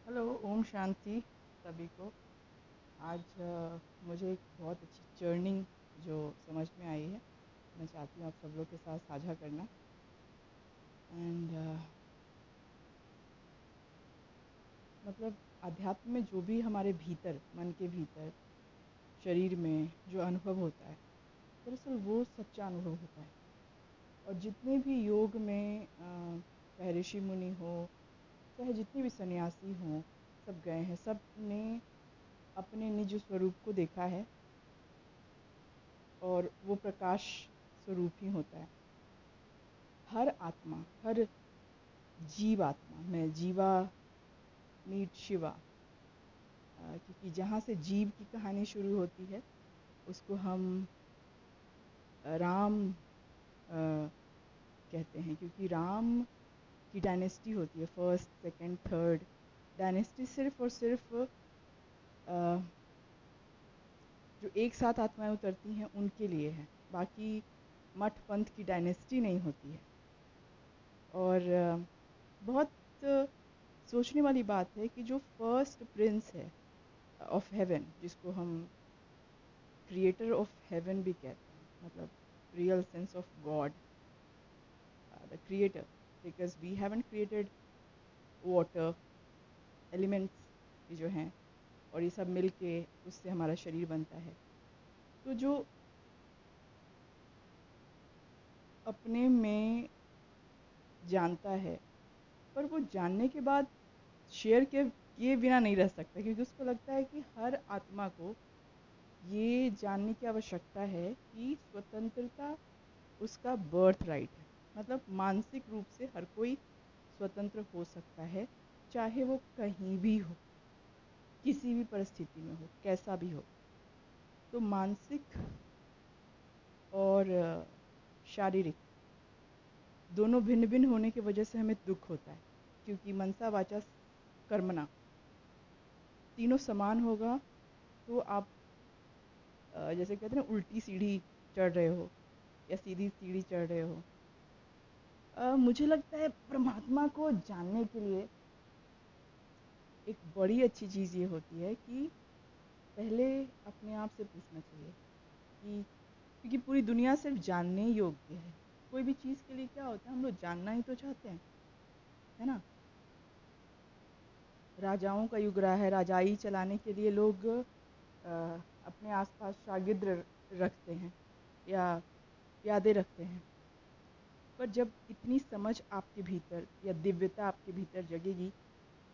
Hello, Om Shanti सभी को। आज मुझे एक बहुत अच्छी चर्निंग जो समझ में आई है, मैं चाहती हूँ आप सब लोग के साथ साझा करना। एंड मतलब अध्यात्म में जो भी हमारे भीतर, मन के भीतर, शरीर में जो अनुभव होता है, दरअसल वो सच्चा अनुभव होता है। और जितने भी योग में चाहे ऋषि मुनि हो, चाहे जितने भी सन्यासी हों, सब गए हैं, सब ने अपने निज स्वरूप को देखा है और वो प्रकाश स्वरूप ही होता है। हर आत्मा, हर जीव आत्मा, मैं जीवा मीट शिवा, क्योंकि जहाँ से जीव की कहानी शुरू होती है उसको हम राम कहते हैं, क्योंकि राम की डायनेस्टी होती है, फर्स्ट सेकंड थर्ड डायनेस्टी सिर्फ और सिर्फ जो एक साथ आत्माएं उतरती हैं उनके लिए है, बाकी मठ पंथ की डायनेस्टी नहीं होती है। और बहुत सोचने वाली बात है कि जो फर्स्ट प्रिंस है ऑफ हेवन, जिसको हम क्रिएटर ऑफ हेवन भी कहते हैं, मतलब real sense of God, the creator, because we haven't created water, elements जो हैं और ये सब मिल के उससे हमारा शरीर बनता है। तो जो अपने में जानता है, पर वो जानने के बाद शेयर किए बिना नहीं रह सकता, क्योंकि उसको लगता है कि हर आत्मा को ये जानने की आवश्यकता है कि स्वतंत्रता उसका बर्थ राइट है। मतलब मानसिक रूप से हर कोई स्वतंत्र हो सकता है, चाहे वो कहीं भी हो, किसी भी परिस्थिति में हो, कैसा भी हो। तो मानसिक और शारीरिक दोनों भिन्न भिन्न होने की वजह से हमें दुख होता है, क्योंकि मनसा वाचा कर्मणा तीनों समान होगा तो आप जैसे कहते हैं ना, उल्टी सीढ़ी चढ़ रहे हो या सीधी सीढ़ी चढ़ रहे हो। मुझे लगता है परमात्मा को जानने के लिए एक बड़ी अच्छी चीज़ ये होती है कि पहले अपने आप से पूछना चाहिए कि, क्योंकि पूरी दुनिया सिर्फ जानने योग्य है। कोई भी चीज़ के लिए क्या होता है, हम लोग जानना ही तो चाहते हैं, है ना। राजाओं का युग रहा है, राजाई चलाने के लिए लोग अपने आसपास शागिर्द रखते हैं या यादें रखते हैं। पर जब इतनी समझ आपके भीतर या दिव्यता आपके भीतर जगेगी,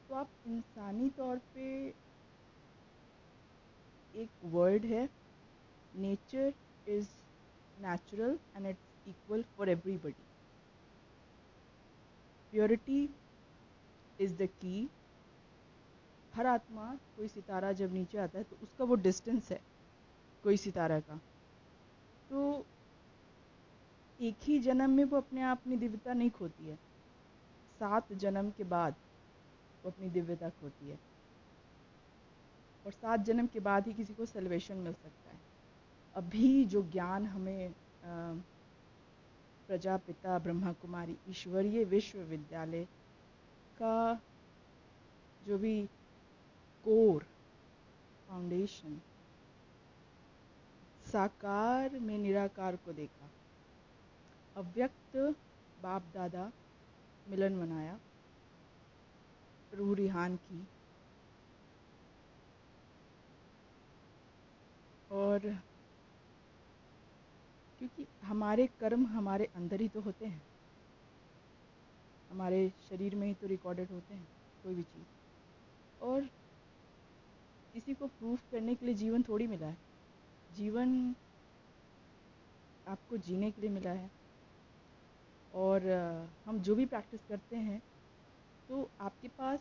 तो आप इंसानी तौर पे, एक वर्ड है, nature is natural and it's equal for everybody, purity is the key. हर आत्मा, कोई सितारा जब नीचे आता है तो उसका वो डिस्टेंस है कोई सितारा का, तो एक ही जन्म में वो अपने आप अपनी दिव्यता नहीं खोती है, 7 जन्म के बाद वो अपनी दिव्यता खोती है। और 7 जन्म के बाद ही किसी को सेल्वेशन मिल सकता है। अभी जो ज्ञान हमें प्रजापिता ब्रह्मा कुमारी ईश्वरीय विश्वविद्यालय का जो भी कोर फाउंडेशन, साकार में निराकार को देखा, अव्यक्त बाप दादा मिलन मनाया, रूह रिहान की, और क्योंकि हमारे कर्म हमारे अंदर ही तो होते हैं, हमारे शरीर में ही तो रिकॉर्डेड होते हैं कोई भी चीज़। और किसी को प्रूफ करने के लिए जीवन थोड़ी मिला है, जीवन आपको जीने के लिए मिला है। और हम जो भी प्रैक्टिस करते हैं, तो आपके पास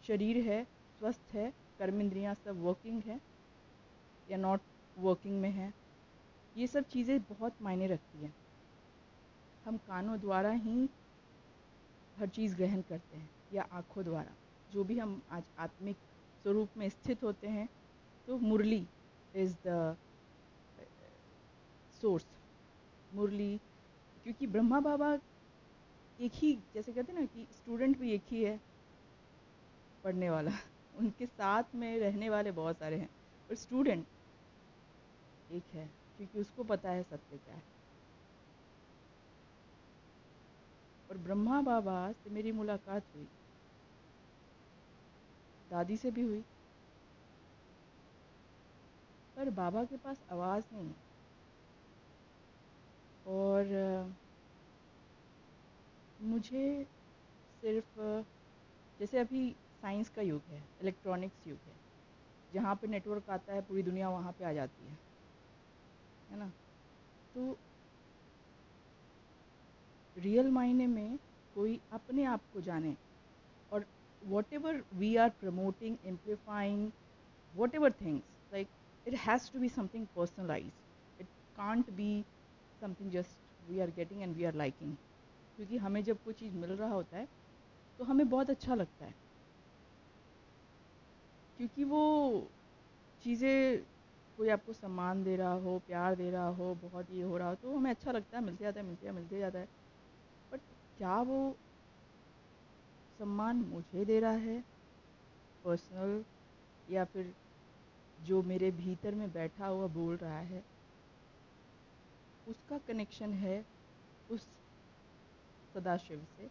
शरीर है, स्वस्थ है, कर्म इंद्रियाँ सब वर्किंग है या नॉट वर्किंग में है, ये सब चीज़ें बहुत मायने रखती हैं। हम कानों द्वारा ही हर चीज़ ग्रहण करते हैं या आँखों द्वारा, जो भी हम आज आत्मिक स्वरूप में स्थित होते हैं। तो मुरली इज़ द सोर्स, मुरली, क्योंकि ब्रह्मा बाबा एक ही, जैसे कहते हैं ना कि स्टूडेंट भी एक ही है, पढ़ने वाला उनके साथ में रहने वाले बहुत सारे हैं, पर स्टूडेंट एक है, क्योंकि उसको पता है सत्य क्या है। और ब्रह्मा बाबा से मेरी मुलाकात हुई, दादी से भी हुई, पर बाबा के पास आवाज़ नहीं है। और मुझे सिर्फ जैसे अभी साइंस का युग है, इलेक्ट्रॉनिक्स युग है, जहाँ पे नेटवर्क आता है पूरी दुनिया वहाँ पे आ जाती है ना। तो रियल मायने में कोई अपने आप को जाने, और whatever we are promoting, amplifying, whatever things, like it has to be something personalize, it can't be something just we are getting and we are liking. क्योंकि हमें जब कोई चीज़ मिल रहा होता है तो हमें बहुत अच्छा लगता है, क्योंकि वो चीज़ें कोई आपको सम्मान दे रहा हो, प्यार दे रहा हो, बहुत ये हो रहा हो, तो हमें अच्छा लगता है, मिलते जाता है, मिलते जाता है। बट क्या वो सम्मान मुझे दे रहा है पर्सनल, या फिर जो मेरे भीतर में बैठा हुआ बोल रहा है, उसका कनेक्शन है उस सदाशिव से।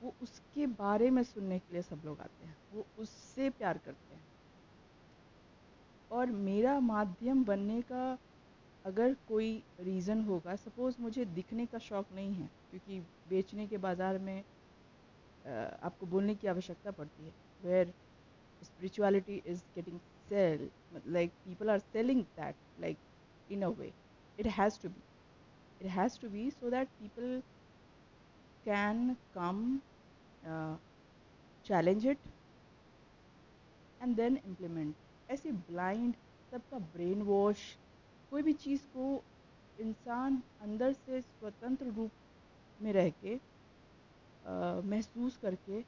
वो उसके बारे में सुनने के लिए सब लोग आते हैं, वो उससे प्यार करते हैं। और मेरा माध्यम बनने का अगर कोई रीज़न होगा, सपोज़ मुझे दिखने का शौक़ नहीं है, क्योंकि बेचने के बाज़ार में आपको बोलने की आवश्यकता पड़ती है, where spirituality is getting sell, like people are selling that, like in a way it has to be so that people can come, uh, challenge it and then implement। ऐसे ब्लाइंड सबका ब्रेन वॉश, कोई भी चीज़ को इंसान अंदर से स्वतंत्र रूप में रह के महसूस करके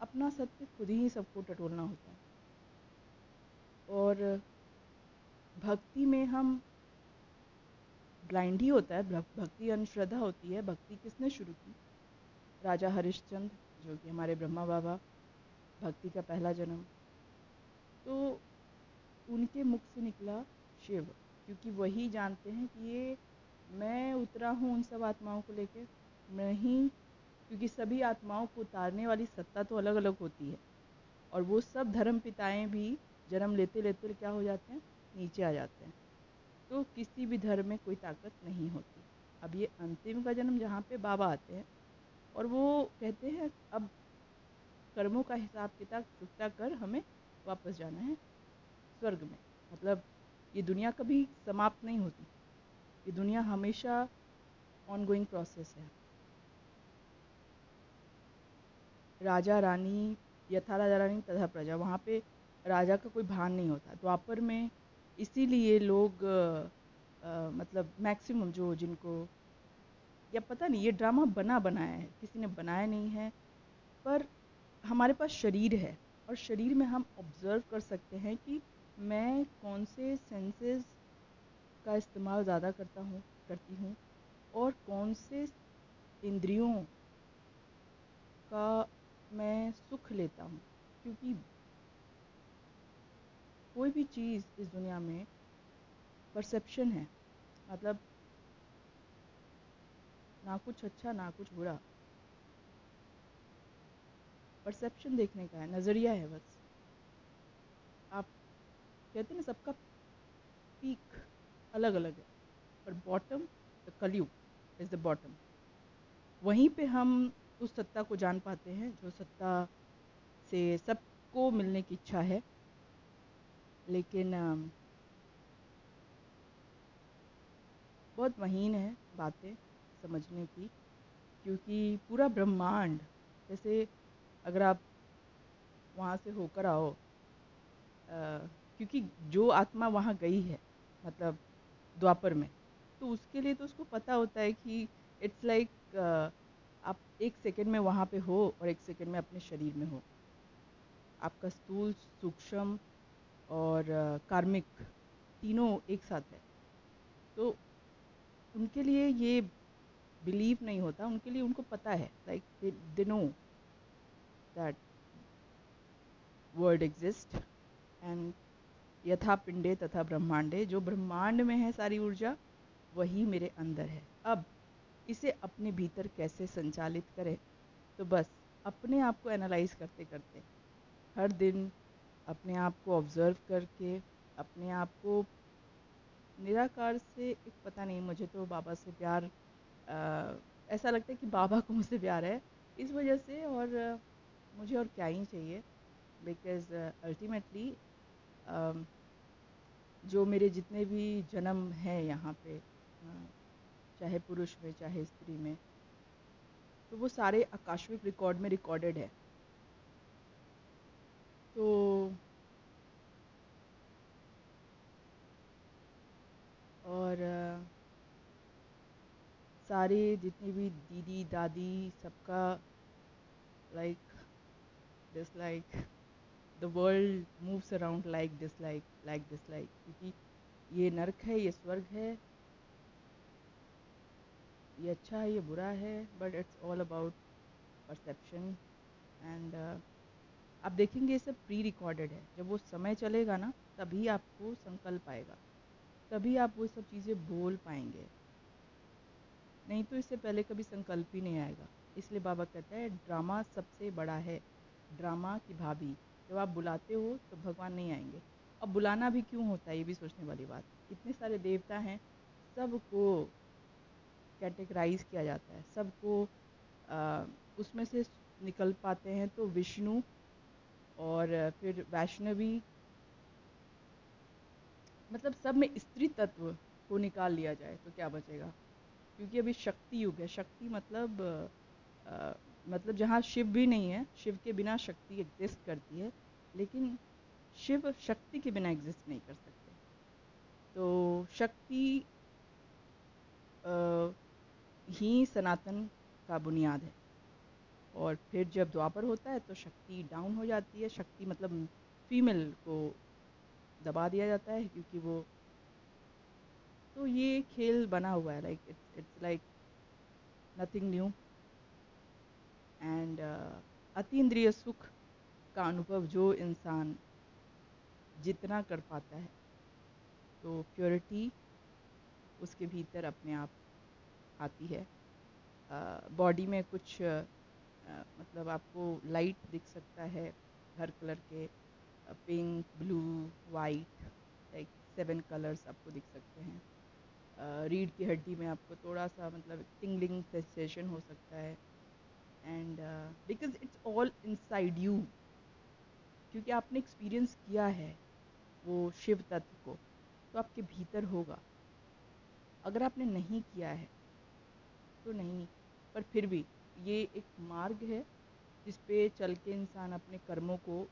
अपना सत्य खुद ही सबको टटोलना होता है। और भक्ति में हम ब्लाइंड ही होता है, भक्ति अंधश्रद्धा होती है। भक्ति किसने शुरू की? राजा हरिश्चंद्र, जो कि हमारे ब्रह्मा बाबा, भक्ति का पहला जन्म। तो उनके मुख से निकला शिव, क्योंकि वही जानते हैं कि ये मैं उतरा हूँ उन सब आत्माओं को लेकर, मैं ही, क्योंकि सभी आत्माओं को उतारने वाली सत्ता तो अलग अलग होती है, और वो सब धर्म पिताएँ भी जन्म लेते लेते क्या हो जाते हैं? नीचे आ जाते हैं। तो किसी भी धर्म में कोई ताकत नहीं होती। अब ये अंतिम का जन्म जहाँ पे बाबा आते हैं, और वो कहते हैं अब कर्मों का हिसाब किताब चुकता कर हमें वापस जाना है स्वर्ग में। मतलब ये दुनिया कभी समाप्त नहीं होती, ये दुनिया हमेशा ऑनगोइंग प्रोसेस है। राजा रानी, यथा राजा रानी तथा प्रजा, वहाँ पे राजा का कोई भान नहीं होता। द्वापर में इसीलिए लोग मतलब मैक्सिमम जो जिनको, या पता नहीं ये ड्रामा बना बनाया है, किसी ने बनाया नहीं है, पर हमारे पास शरीर है, और शरीर में हम ऑब्ज़र्व कर सकते हैं कि मैं कौन से सेंसेस का इस्तेमाल ज़्यादा करती हूँ, और कौन से इंद्रियों का मैं सुख लेता हूँ। क्योंकि कोई भी चीज़ इस दुनिया में परसेप्शन है, मतलब ना कुछ अच्छा ना कुछ बुरा, परसेप्शन देखने का है, नज़रिया है बस। आप कहते हैं ना सबका पीक अलग अलग है, पर बॉटम, द कलयुग इज़ द बॉटम। वहीं पे हम उस सत्ता को जान पाते हैं जो सत्ता से सबको मिलने की इच्छा है। लेकिन बहुत महीन है बातें समझने की, क्योंकि पूरा ब्रह्मांड, जैसे अगर आप वहाँ से होकर आओ, क्योंकि जो आत्मा वहाँ गई है, मतलब द्वापर में, तो उसके लिए तो उसको पता होता है कि इट्स लाइक आप एक सेकंड में वहाँ पे हो और एक सेकंड में अपने शरीर में हो। आपका स्थूल, सूक्ष्म और कार्मिक तीनों एक साथ है। तो उनके लिए ये बिलीव नहीं होता, उनके लिए उनको पता है, like they know that word exist and यथा पिंडे तथा ब्रह्मांडे, जो ब्रह्मांड में है सारी ऊर्जा वही मेरे अंदर है। अब इसे अपने भीतर कैसे संचालित करें, तो बस अपने आप को एनालाइज करते करते, हर दिन अपने आप को ऑब्जर्व करके, अपने आप को निराकार से, एक पता नहीं, मुझे तो बाबा से प्यार ऐसा लगता है कि बाबा को मुझसे प्यार है इस वजह से, और मुझे और क्या ही चाहिए। बिकॉज अल्टीमेटली जो मेरे जितने भी जन्म हैं यहाँ पे, चाहे पुरुष में चाहे स्त्री में, तो वो सारे आकाशविक रिकॉर्ड में रिकॉर्डेड है। तो और सारे जितनी भी दीदी दादी सबका like dislike, the world moves around like dislike, क्योंकि ये नर्क है, ये स्वर्ग है, ये अच्छा है, ये बुरा है, but it's all about perception. And आप देखेंगे ये सब प्री रिकॉर्डेड है। जब वो समय चलेगा ना, तभी आपको संकल्प आएगा, तभी आप वो सब चीज़ें बोल पाएंगे, नहीं तो इससे पहले कभी संकल्प ही नहीं आएगा। इसलिए बाबा कहता है ड्रामा सबसे बड़ा है, ड्रामा की भाभी। जब आप बुलाते हो तो भगवान नहीं आएंगे। अब बुलाना भी क्यों होता है, ये भी सोचने वाली बात। इतने सारे देवता हैं, सबको कैटेगराइज किया जाता है, सबको उसमें से निकल पाते हैं तो विष्णु और फिर वैष्णवी, मतलब सब में स्त्री तत्व को निकाल लिया जाए तो क्या बचेगा। क्योंकि अभी शक्ति युग है। शक्ति मतलब जहाँ शिव भी नहीं है, शिव के बिना शक्ति एग्जिस्ट करती है, लेकिन शिव शक्ति के बिना एग्जिस्ट नहीं कर सकते। तो शक्ति ही सनातन का बुनियाद है। और फिर जब द्वापर होता है तो शक्ति डाउन हो जाती है। शक्ति मतलब फीमेल को दबा दिया जाता है, क्योंकि वो, तो ये खेल बना हुआ है, like it's like nothing new. And अतीन्द्रिय सुख का अनुभव जो इंसान जितना कर पाता है, तो प्योरिटी उसके भीतर अपने आप आती है। बॉडी में कुछ मतलब आपको लाइट दिख सकता है, हर कलर के, pink, blue, white, like 7 colours आपको दिख सकते हैं। रीढ़ की हड्डी में आपको थोड़ा सा मतलब टिंगलिंग सेंसेशन हो सकता है। And because it's all inside you, क्योंकि आपने एक्सपीरियंस किया है वो शिव तत्व को, तो आपके भीतर होगा। अगर आपने नहीं किया है तो नहीं, पर फिर भी ये एक मार्ग है जिस पे चल के इंसान अपने कर्मों को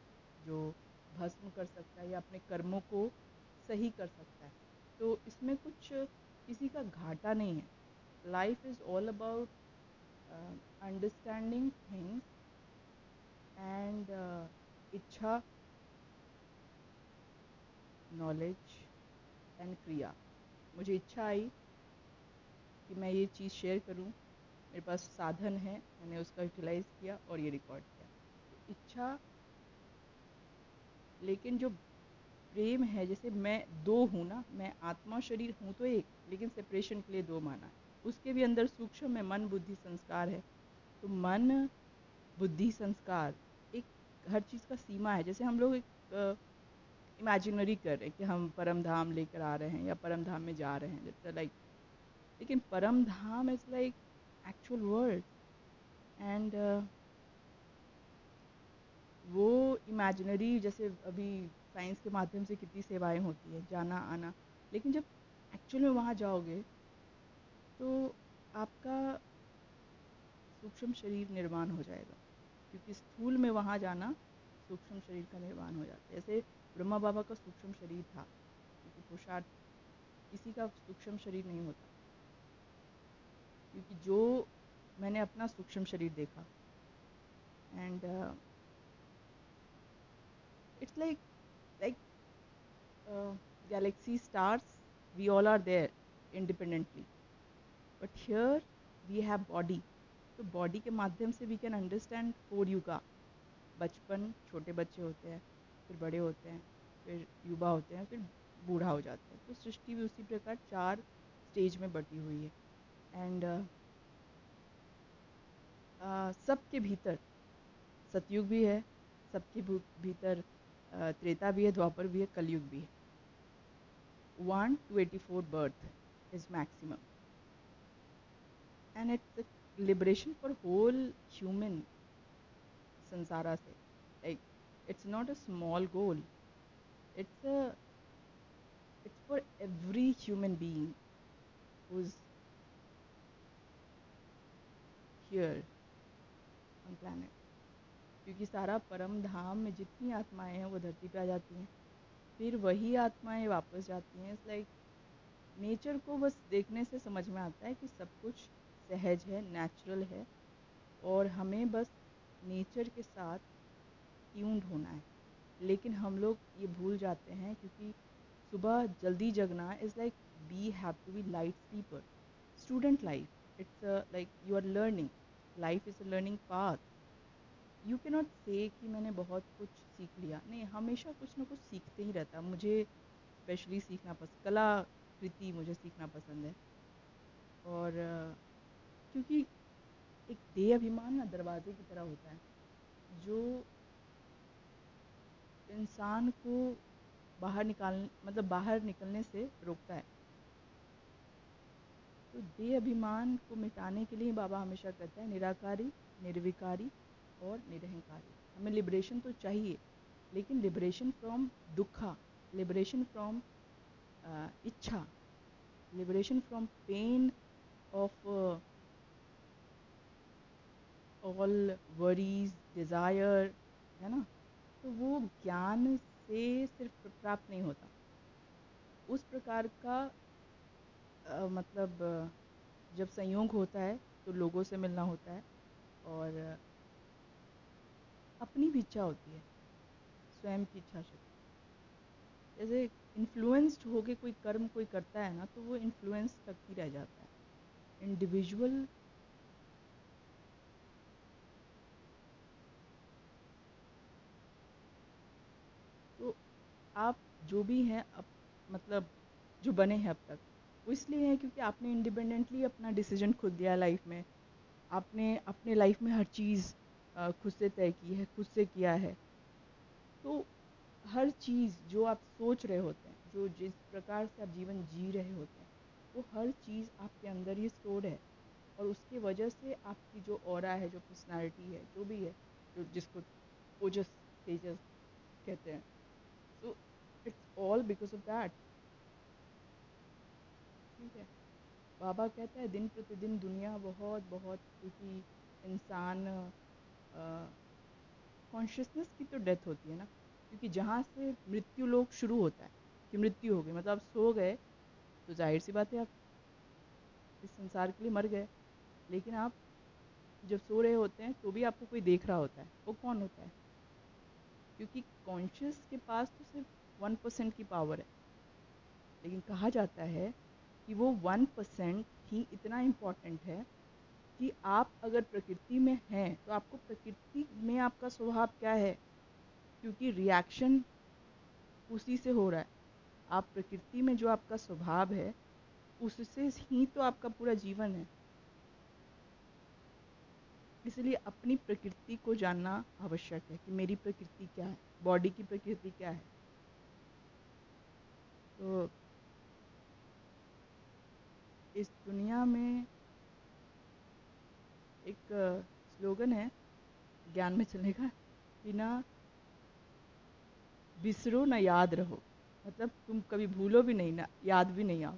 जो भस्म कर सकता है या अपने कर्मों को सही कर सकता है। तो इसमें कुछ किसी का घाटा नहीं है। Life is all about understanding things and इच्छा, नॉलेज एंड क्रिया। मुझे इच्छा आई कि मैं ये चीज़ शेयर करूं, मेरे पास साधन है, मैंने उसका यूटिलाइज़ किया और ये रिकॉर्ड किया। तो इच्छा, लेकिन जो प्रेम है, जैसे मैं दो हूँ ना, मैं आत्मा शरीर हूँ तो एक, लेकिन सेपरेशन के लिए दो माना है। उसके भी अंदर सूक्ष्म में मन बुद्धि संस्कार है। तो मन बुद्धि संस्कार, एक हर चीज़ का सीमा है। जैसे हम लोग एक इमेजिनरी कर रहे हैं कि हम परम धाम लेकर आ रहे हैं या परम धाम में जा रहे हैं, जैसे लाइक, लेकिन Param Dham is like actual world. And वो इमेजिनरी, जैसे अभी साइंस के माध्यम से कितनी सेवाएं होती है, जाना आना, लेकिन जब एक्चुअल में वहाँ जाओगे तो आपका सूक्ष्म शरीर निर्माण हो जाएगा, क्योंकि स्थूल में वहाँ जाना सूक्ष्म शरीर का निर्माण हो जाता है। जैसे ब्रह्मा बाबा का सूक्ष्म शरीर था, क्योंकि पुरुषार्थ, किसी का सूक्ष्म शरीर नहीं होता, क्योंकि जो मैंने अपना सूक्ष्म शरीर देखा। And it's like galaxy stars, we all are there independently, but here we have body. तो बॉडी के माध्यम से we can understand 4 युगा, बचपन, छोटे बच्चे होते हैं, फिर बड़े होते हैं, फिर युवा होते हैं, फिर बूढ़ा हो जाते हैं। तो सृष्टि भी उसी प्रकार 4 स्टेज में बटी हुई है। एंड सबके भीतर सतयुग भी है, सबके भीतर त्रेता भी है, द्वापर भी है, कलयुग भी है। 1 to 84 birth is maximum, and it's a liberation for whole human sansara se. Like, it's not a small goal. It's a it's for every human being who's here on planet. क्योंकि सारा परम धाम में जितनी आत्माएं हैं वो धरती पे आ जाती हैं, फिर वही आत्माएं वापस जाती हैं। इट्स लाइक नेचर को बस देखने से समझ में आता है कि सब कुछ सहज है, नेचुरल है, और हमें बस नेचर के साथ ट्यून्ड होना है। लेकिन हम लोग ये भूल जाते हैं, क्योंकि सुबह जल्दी जगना is like we have to be light sleeper. Student life, it's like you are learning, life is a learning path. You can not say कि मैंने बहुत कुछ सीख लिया, नहीं, हमेशा कुछ ना कुछ सीखते ही रहता। मुझे स्पेशली सीखना पसंद, कलाकृति मुझे सीखना पसंद है। और क्योंकि एक देह अभिमान ना दरवाजे की तरह होता है, जो इंसान को बाहर निकलने से रोकता है। तो देह अभिमान को मिटाने के लिए बाबा हमेशा कहता है निराकारी, निर्विकारी और निरहंकारी। हमें लिबरेशन तो चाहिए, लेकिन लिबरेशन फ्रॉम दुखा, लिबरेशन फ्रॉम इच्छा, liberation from pain of all worries, desire, है ना। तो वो ज्ञान से सिर्फ प्राप्त नहीं होता। उस प्रकार का जब संयोग होता है तो लोगों से मिलना होता है, और अपनी भी इच्छा होती है, स्वयं की इच्छा शक्ति। जैसे इन्फ्लुएंस्ड होके कोई कर्म कोई करता है ना, तो वो इन्फ्लुएंस तक ही रह जाता है। इंडिविजुअल तो आप जो भी हैं, जो बने हैं अब तक, वो इसलिए है क्योंकि आपने इंडिपेंडेंटली अपना डिसीजन खुद लिया लाइफ में। आपने अपने लाइफ में हर चीज़ खुद से तय की है, खुद से किया है। तो हर चीज़ जो आप सोच रहे होते हैं, जो जिस प्रकार से आप जीवन जी रहे होते हैं, वो हर चीज़ आपके अंदर ही स्टोर्ड है। और उसकी वजह से आपकी जो ऑरा है, जो पर्सनालिटी है, जो भी है, जो जिसको ओजस तेजस कहते हैं, so it's all because of that. ठीक है, बाबा कहता है दिन प्रतिदिन दुनिया बहुत बहुत, क्योंकि इंसान कॉन्शियसनेस की तो डेथ होती है ना, क्योंकि जहाँ से मृत्यु लोक शुरू होता है कि मृत्यु हो गई, मतलब आप सो गए तो जाहिर सी बात है आप इस संसार के लिए मर गए। लेकिन आप जब सो रहे होते हैं तो भी आपको कोई देख रहा होता है। वो कौन होता है? क्योंकि कॉन्शियस के पास तो सिर्फ 1% की पावर है, लेकिन कहा जाता है कि वो 1% ही इतना इम्पोर्टेंट है कि आप अगर प्रकृति में हैं तो आपको प्रकृति में आपका स्वभाव क्या है, क्योंकि रिएक्शन उसी से हो रहा है। आप प्रकृति में जो आपका स्वभाव है उससे ही तो आपका पूरा जीवन है। इसलिए अपनी प्रकृति को जानना आवश्यक है कि मेरी प्रकृति क्या है, बॉडी की प्रकृति क्या है। तो इस दुनिया में एक स्लोगन है ज्ञान में चलने का कि ना बिसरो ना याद रहो, मतलब तुम कभी भूलो भी नहीं, ना याद भी नहीं आओ।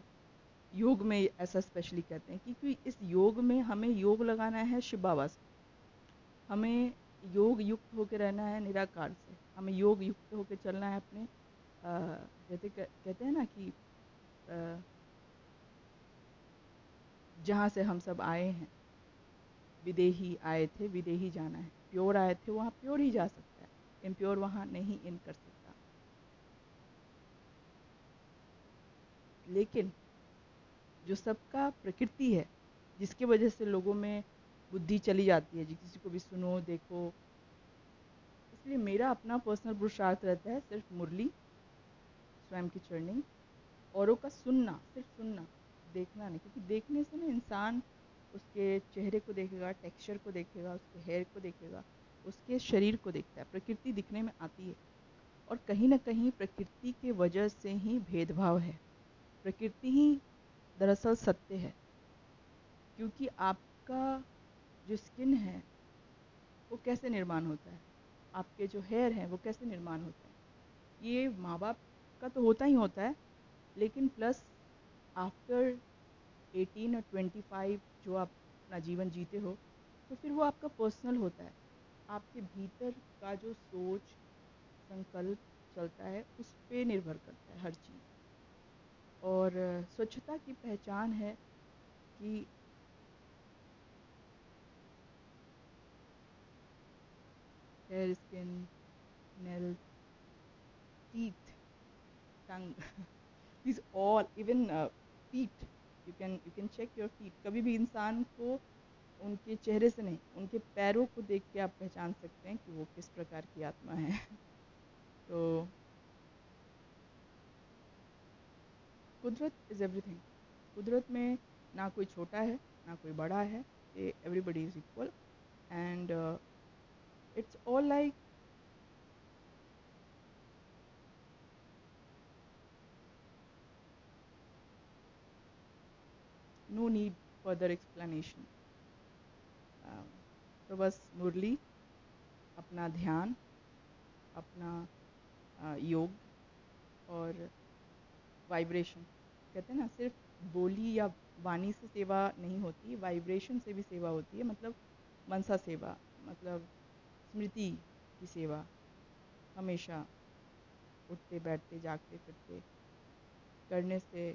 योग में ऐसा स्पेशली कहते हैं क्योंकि इस योग में हमें योग लगाना है शिव बाबा से, हमें योग युक्त होकर रहना है निराकार से, हमें योग युक्त होकर चलना है अपने जैसे कहते हैं ना कि जहाँ से हम सब आए हैं, विदेही आए थे विदेही जाना है, प्योर आए थे वहाँ प्योर ही जा सकता है, इम्प्योर वहाँ नहीं इन कर सकता। लेकिन जो सबका प्रकृति है, जिसकी वजह से लोगों में बुद्धि चली जाती है, किसी को भी सुनो देखो, इसलिए मेरा अपना पर्सनल पुरुषार्थ रहता है सिर्फ मुरली, स्वयं की चर्निंग, औरों का सुनना, सिर्फ सुनना, देखना नहीं, क्योंकि देखने से ना इंसान उसके चेहरे को देखेगा, टेक्सचर को देखेगा, उसके हेयर को देखेगा, उसके शरीर को देखता है, प्रकृति दिखने में आती है। और कहीं ना कहीं प्रकृति के वजह से ही भेदभाव है, प्रकृति ही दरअसल सत्य है। क्योंकि आपका जो स्किन है वो कैसे निर्माण होता है, आपके जो हेयर हैं वो कैसे निर्माण होते हैं, ये माँ बाप का तो होता ही होता है, लेकिन प्लस आफ्टर 18 और 25 जो आप अपना जीवन जीते हो, तो फिर वो आपका पर्सनल होता है। आपके भीतर का जो सोच, संकल्प चलता है उस पे निर्भर करता है हर चीज़। और स्वच्छता की पहचान है कि hair, skin, nails, teeth, tongue, these all, even feet, you can check your feet. कभी भी इंसान को उनके चेहरे से नहीं, उनके पैरों को देख के आप पहचान सकते हैं कि वो किस प्रकार की आत्मा है। तो कुदरत इज़ एवरीथिंग। कुदरत में ना कोई छोटा है ना कोई बड़ा है, everybody is equal, and it's all like no need further explanation. तो बस मुरली, अपना ध्यान, अपना योग और वाइब्रेशन, कहते हैं ना सिर्फ बोली या वाणी से सेवा नहीं होती, वाइब्रेशन से भी सेवा होती है। मतलब मनसा सेवा, मतलब स्मृति की सेवा, हमेशा उठते बैठते जागते फिरते करने से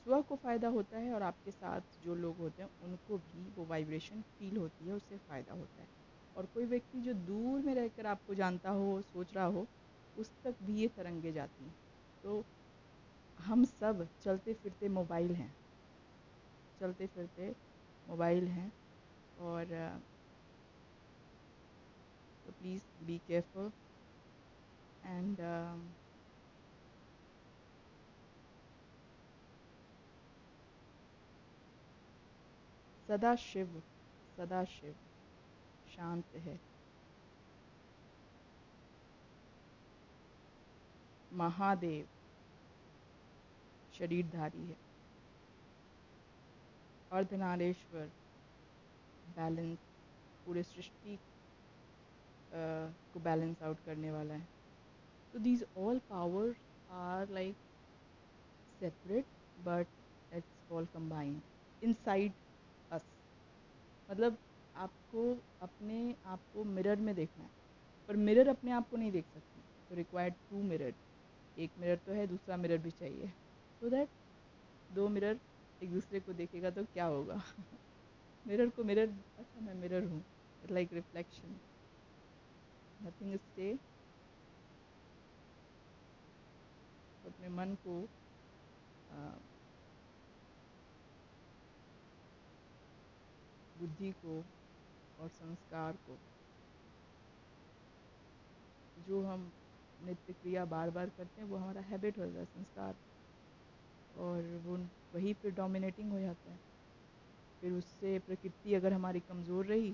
स्व को फ़ायदा होता है, और आपके साथ जो लोग होते हैं उनको भी वो वाइब्रेशन फील होती है, उससे फ़ायदा होता है। और कोई व्यक्ति जो दूर में रहकर आपको जानता हो, सोच रहा हो, उस तक भी ये तरंगे जाती हैं। तो हम सब चलते फिरते मोबाइल हैं, चलते फिरते मोबाइल हैं, और तो प्लीज़ बी केयरफुल एंड सदा शिव, सदा शिव शांत है, महादेव शरीरधारी है, अर्धनारेश्वर बैलेंस, पूरे सृष्टि को बैलेंस आउट करने वाला है। तो these all powers are like separate but it's all combined inside us. मतलब आपको अपने आप को मिरर में देखना है, पर मिरर अपने आप को नहीं देख सकती, तो रिक्वायर्ड टू मिरर। एक मिरर तो है, दूसरा मिरर भी चाहिए, सो दैट दो मिरर एक दूसरे को देखेगा तो क्या होगा। मिरर को मिरर, अच्छा मैं मिरर हूँ, लाइक रिफ्लेक्शन, नथिंग स्टे। अपने मन को बुद्धि को और संस्कार को, जो हम नित्य क्रिया बार बार करते हैं वो हमारा हैबिट हो जाता है, संस्कार, और वो वही फिर डोमिनेटिंग हो जाता है। फिर उससे प्रकृति अगर हमारी कमज़ोर रही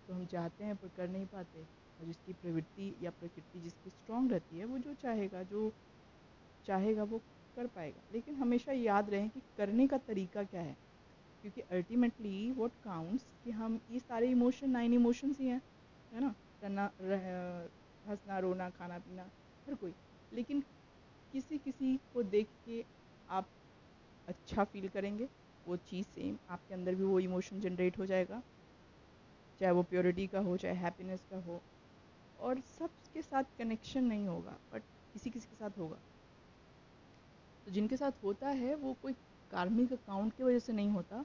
तो हम चाहते हैं पर कर नहीं पाते, और जिसकी प्रवृत्ति या प्रकृति जिसकी स्ट्रांग रहती है, वो जो चाहेगा वो कर पाएगा। लेकिन हमेशा याद रहें कि करने का तरीका क्या है, क्योंकि अल्टीमेटली व्हाट काउंट्स कि हम ये सारे इमोशन 9 इमोशंस ही हैं, है ना, हंसना, रोना, खाना पीना, हर कोई। लेकिन किसी किसी को देख के आप अच्छा फील करेंगे, वो चीज़ सेम आपके अंदर भी वो इमोशन जनरेट हो जाएगा, चाहे वो प्योरिटी का हो चाहे हैप्पीनेस का हो। और सबके साथ कनेक्शन नहीं होगा, बट किसी किसी के साथ होगा। तो जिनके साथ होता है वो कोई कार्मिक अकाउंट की वजह से नहीं होता,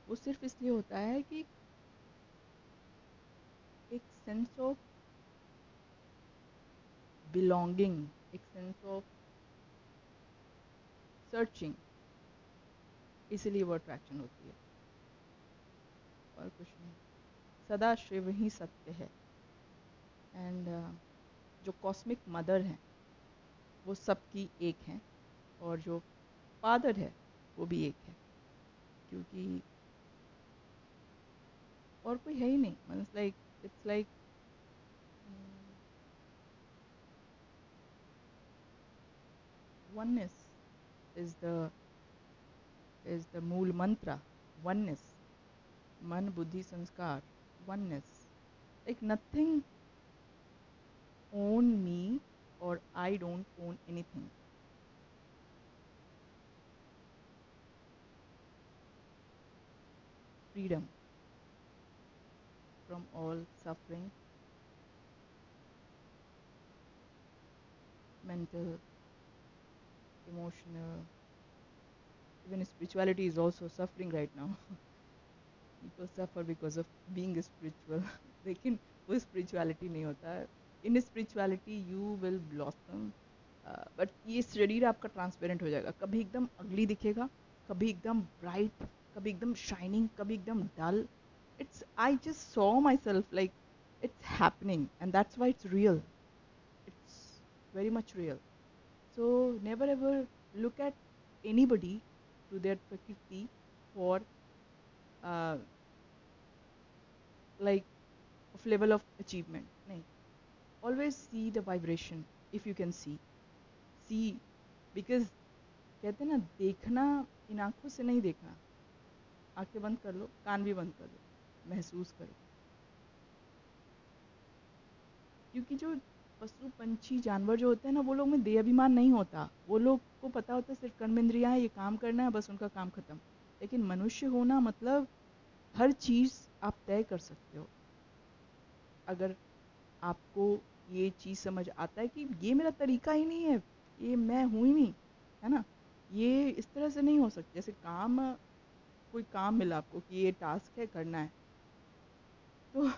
वो सिर्फ इसलिए होता है कि एक सेंस ऑफ बिलोंगिंग, एक सेंस ऑफ सर्चिंग, इसलिए वो अट्रैक्शन होती है, और कुछ नहीं। सदा शिव ही सत्य है। एंड जो कॉस्मिक मदर हैं वो सबकी एक हैं, और जो फादर है वो भी एक है, क्योंकि और कोई है ही नहीं। मतलब it's like oneness is the मूल मंत्र। oneness, मन बुद्धि संस्कार, oneness, like nothing own me or I don't own anything. Freedom from all suffering, mental, emotional, even spirituality is also suffering right now. People suffer because of being spiritual. लेकिन वो spirituality नहीं होता। In spirituality you will blossom, but ये शरीर आपका transparent हो जाएगा। कभी एकदम अगली दिखेगा, कभी एकदम ब्राइट, कभी एकदम शाइनिंग, कभी एकदम dull. It's I just saw myself like it's happening and that's why it's real. It's very much real. So never ever look at anybody to their prakriti for like of level of achievement. नहीं, always see the vibration if you can see because कहते हैं ना, देखना इन आँखों से नहीं देखना। आंखें बंद कर लो, कान भी बंद कर लो, महसूस करो। क्योंकि जो पशु पंछी जानवर जो होते हैं ना, वो लोग में देह अभिमान नहीं होता। वो लोग को पता होता है सिर्फ कर्मेंद्रियां हैं, ये काम करना है, बस उनका काम खत्म। लेकिन मनुष्य होना मतलब हर चीज़ आप तय कर सकते हो। अगर आपको ये चीज़ समझ आता है कि ये मेरा तरीका ही नहीं है, ये मैं हूँ ही नहीं, है ना, ये इस तरह से नहीं हो सकता। जैसे काम, कोई काम मिला आपको कि ये टास्क है, करना है, तो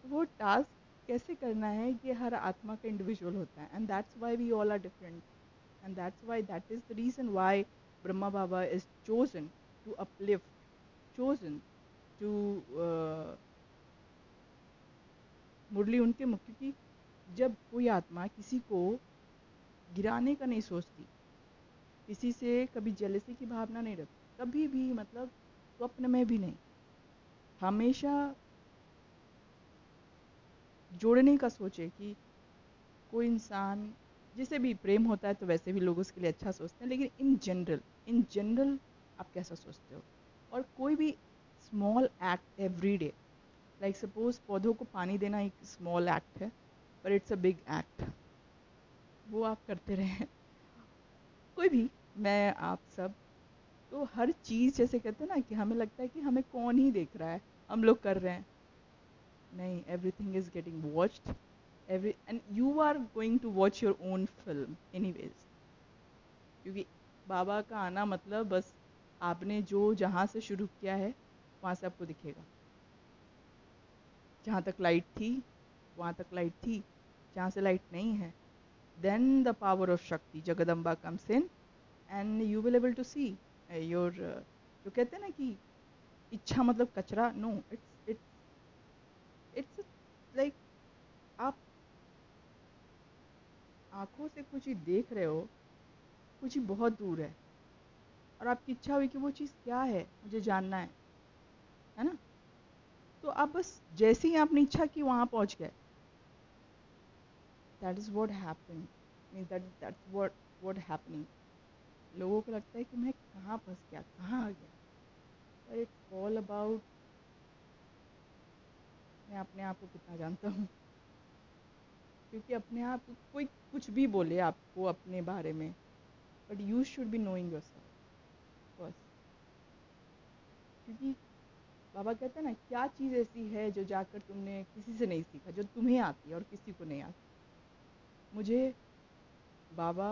वो टास्क कैसे करना है, ये हर आत्मा का इंडिविजुअल होता है। And that's why we all are different, and that's why that is the reason why Brahma Baba is chosen to uplift, chosen to मुरली उनके मुख। क्योंकि जब कोई आत्मा किसी को गिराने का नहीं सोचती, किसी से कभी जेलसी की भावना नहीं रखती, कभी भी, मतलब स्वप्न में भी नहीं, हमेशा जोड़ने का सोचे कि कोई इंसान जिसे भी प्रेम होता है तो वैसे भी लोग उसके लिए अच्छा सोचते हैं, लेकिन इन जनरल आप कैसा सोचते हो। और कोई भी small act every day, like suppose पौधों को पानी देना एक स्मॉल एक्ट है, पर इट्स अ बिग एक्ट, वो आप करते रहें। कोई भी, मैं, आप सब, तो हर चीज़ जैसे कहते हैं ना कि हमें लगता है कि हमें कौन ही देख रहा है, हम लोग कर रहे हैं। नहीं, everything is getting watched, every and you are going to watch your own film anyways। क्योंकि बाबा का आना मतलब बस आपने जो जहाँ से शुरू किया है वहाँ से आपको दिखेगा। जहाँ तक लाइट थी वहाँ तक लाइट थी, जहाँ से लाइट नहीं है, then the power of Shakti Jagadamba comes in and you will able to see your जो कहते हैं ना कि इच्छा मतलब कचरा, नो, इट्स लाइक आप आंखों से कुछ ही देख रहे हो, कुछ ही बहुत दूर है, और आपकी इच्छा हुई कि वो चीज़ क्या है, मुझे जानना है ना। तो आप बस जैसे ही आपने इच्छा की वहाँ पहुँच गए। That is what happen, mean that's what happening. लोगों को लगता है कि मैं कहाँ फंस गया, कहाँ आ गया, पर इट्स ऑल अबाउट मैं अपने आप को कितना जानता हूँ। क्योंकि अपने आप कोई कुछ भी बोले आपको अपने बारे में, but you should be knowing your self first. क्योंकि बाबा कहते हैं ना, क्या चीज़ ऐसी है जो जाकर तुमने किसी से नहीं सीखा, जो तुम्हें आती है और किसी को नहीं आती। मुझे बाबा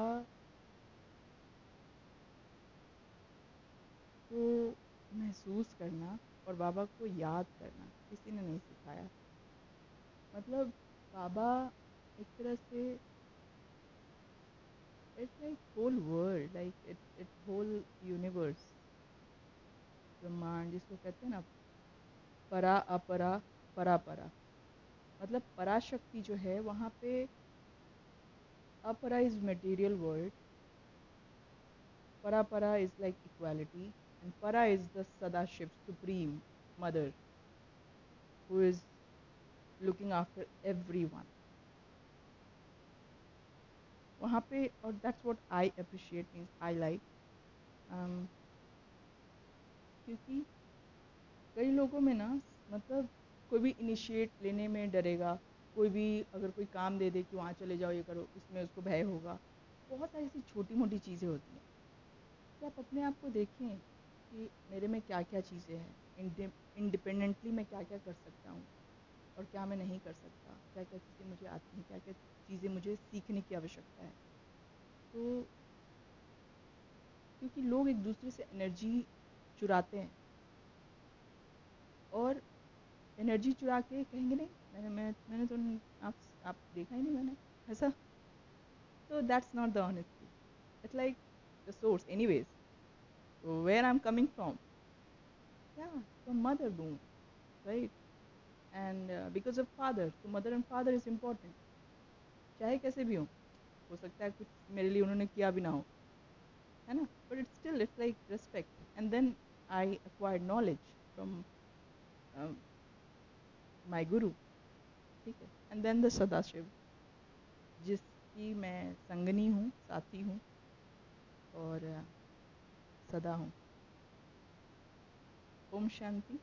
को महसूस करना और बाबा को याद करना किसी ने नहीं सिखाया। मतलब बाबा एक तरह से it's like whole world, like it's whole universe, ब्रह्मांड जिसको कहते हैं ना, परा अपरा परा परा, मतलब पराशक्ति जो है वहाँ पे अपरा is material world, para is like equality, and para is the Sadashiv, supreme mother, who is looking after everyone. वहाँ पे, और that's what I appreciate, means I like, क्योंकि कई लोगों में ना, मतलब कोई भी इनिशिएट लेने में डरेगा, कोई भी अगर कोई काम दे दे कि वहाँ चले जाओ ये करो, इसमें उसको भय होगा। बहुत सारी ऐसी छोटी मोटी चीज़ें होती हैं कि आप अपने आप को देखें कि मेरे में क्या क्या चीज़ें हैं, इंडिपेंडेंटली मैं क्या क्या कर सकता हूँ और क्या मैं नहीं कर सकता, क्या क्या चीज़ें मुझे आती हैं, क्या क्या चीज़ें मुझे सीखने की आवश्यकता है। तो क्योंकि लोग एक दूसरे से एनर्जी चुराते हैं, और एनर्जी चुरा के कहेंगे नहीं मैंने तो आप देखा ही नहीं मैंने ऐसा, तो that's not the honesty. It's like the source anyways, where I am coming from, yeah, from mother womb, right? And because of father, so mother and father is important, चाहे कैसे भी हो सकता है कुछ मेरे लिए उन्होंने किया भी ना हो, है ना, but it's still, it's like respect. And then I acquired knowledge from my guru, ठीक है, and then the Sadashiv, जिसकी मैं संगनी हूँ, साथी हूँ, और सदा हूँ। ओम शांति।